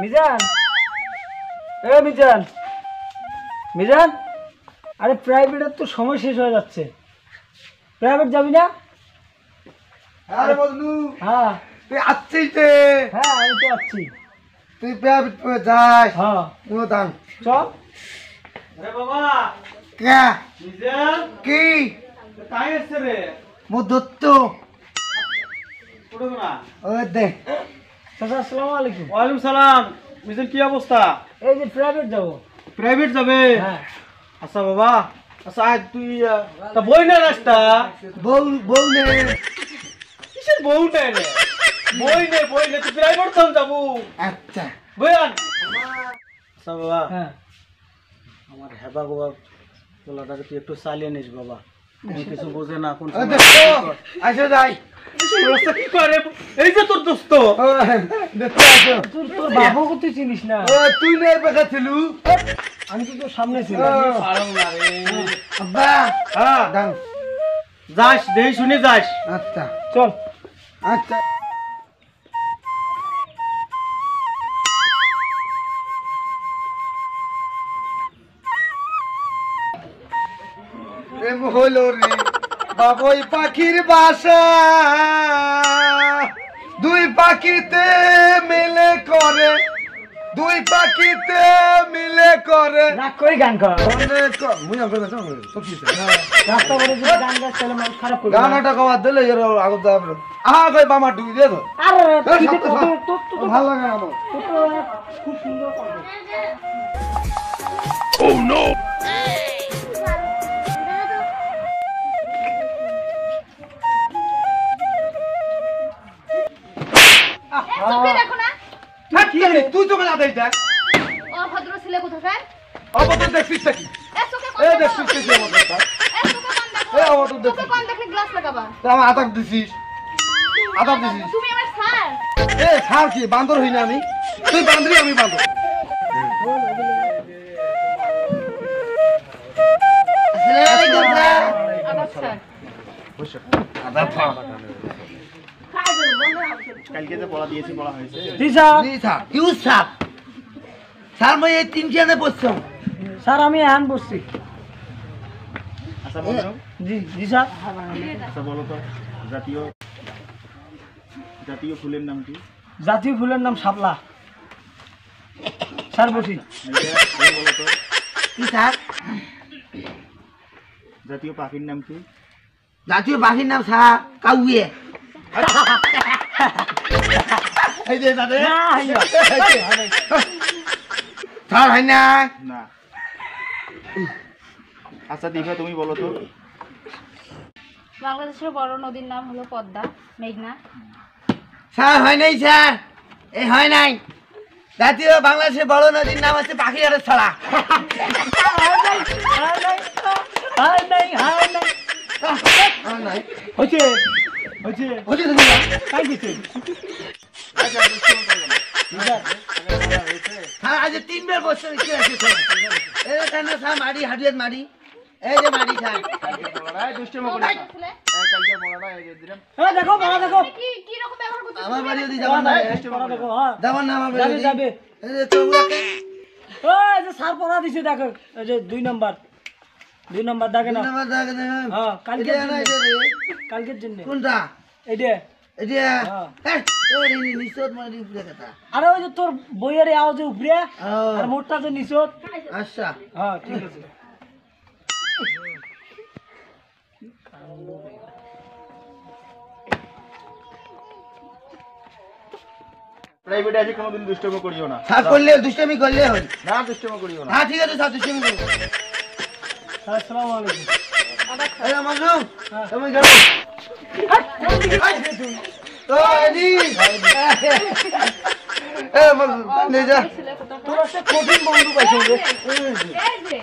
মিজান, এ মিজান, মিজান, আরে প্রাইভেটের তো সময় শেষ হয়ে যাচ্ছে, প্রাইভেট যাবি না? আরে বন্ধু, হ্যাঁ তুই আসছিস রে? হ্যাঁ আমি তো আসছি। তুই প্রাইভেট যাস? হ্যাঁ কোনো দাম চল। আরে বাবা কে মিজান কি কাই আছে রে মো দত্ত পড়ো না ওই দে। চাচা আসসালামু আলাইকুম। ওয়ালাইকুম সালাম মিজান কি অবস্থা এই যে প্রাইভেট যাবো। প্রাইভেট যাবে হ্যাঁ আচ্ছা বাবা আচ্ছা আজ তুই তা বই না রাস্তা বউ বউ নে। কিসের বউটা রে বই নে তুই প্রাইভেট তখন যাবো আচ্ছা বয়ান আচ্ছা বাবা হ্যাঁ আমার হেবা বাবা পোলাটাকে তুই একটু চালিয়ে নিস বাবা আমি কিছু বোঝে না কোন ওই দত্ত আসো যাই। রাস্তা কি করে এই যে তোর দোস্ত দত্ত আসো। তোর বাবুকে তুই চিনিস না? ও তুই নে বেকা ছিলু? আমি তো তোর সামনে ছিলাম। পারং না রে আব্বা হ্যাঁ দাম। যাস দেই শুনে যাস আচ্ছা চল। আচ্ছা প্রেম হলো রে বাবুই পাখির বাসা, দুই পাখিতে মিলে করে, দুই পাখিতে মিলে করে রাগ করে গান কর। অনেক মুই আপনার কাছে সব কিছু রাস্তা করে যদি গান গাছ তাহলে মানুষ খারাপ করবে। গানাটা কবার দিলে এর আগত যাবে আহা কই বামা ডুই দে তো আরে এই তুই সব তো তো- তোর তো ভালো লাগে আমার। তোর তো খুব সুন্দর কথা। চোখে দেখো না থাক কি রে তুই তো না দেই দেখ অভদ্র ছেলে কোথাকার অবত দেখছিস কি এ চোখে এ কোন দেখছিস কি অবত এ চোখে কোন দেখো এ অবত চোখে দেখছিস কোন দেখলে গ্লাস লাগাবা তা আমার আতাক দিছিস আতাক দিছিস তুমি আমার স্যার এ ছাড় কি বান্দর হই না আমি তুই বান্দরি আমি বান্দর আবার স্যার কালকে যে পড়া দিয়েছি পড়া হয়েছে জি স্যার। স্যার মই এই তিন চেয়ারে বসছম স্যার আমি এখন বসছি। আচ্ছা বলো জি জি স্যার। আচ্ছা বলো তো জাতীয় জাতীয় ফুলের নাম কি জাতীয় ফুলের নাম শাপলা। স্যার বসি। এই বলো তো কি স্যার জাতীয় পাখির নাম কি জাতীয় পাখির নাম স্যার কাউয়ে এই যে দাদা না, হইলো। স্যার হয় না না আচ্ছা দীপা তুমি বলো তো বাংলাদেশের বড় নদীর নাম হলো পদ্মা মেঘনা স্যার হয় নাই স্যার এই হয় নাই জাতীয় বাংলাদেশের বড় নদীর নাম হচ্ছে পাখিয়ারের ছড়া হাই নাই হাই নাই। নাই হচ্ছে হচ্ছে হচ্ছে তো না। কাই গেছে? স্যার আজ তিনবার বছর কি আছে স্যার এই কেন স্যার মারি হাডিয়াত মারি এই যে মারি স্যার দুষ্টিমো করি না ছেলে কালকে পড়াটা এই যে দিলাম হ্যাঁ দেখো বড় দেখো। কি কি রকম ব্যবহার করছিস আমার বাড়ি যদি যাবার না বড় দেখো হ্যাঁ যাবার না আমার যাবে বাড়ি যাবে। এই যে চৌরাকে এই যে স্যার পড়া দিছে দেখো এই যে 2 নাম্বার দেখে না। নাম্বার দাগ দে হ্যাঁ কালকে এটা না এটা রে কালকের জন্য কোনটা এইটা। এটা হ্যাঁ। এই ওই নিচত মারি উপরে কথা আরে ওই যে তোর বইয়ের আওয়াজে উপরে আর মোটটা যে নিচত। আচ্ছা হ্যাঁ ঠিক আছে। প্রাইভেটে আছে কোনোদিন দুষ্টিমো করিও না স্যার করলে দুষ্টামি করলে হয় না দুষ্টিমো করিও না হ্যাঁ ঠিক আছে স্যার দুষ্টামি করো স্যার আসসালামু আলাইকুম। এই মাজলুম তুমি যাও তো এদি এ মাজলুম নে যা ছেলে কোথাকার তোর একটা কঠিন বন্ধু পাইছো রে। এই যে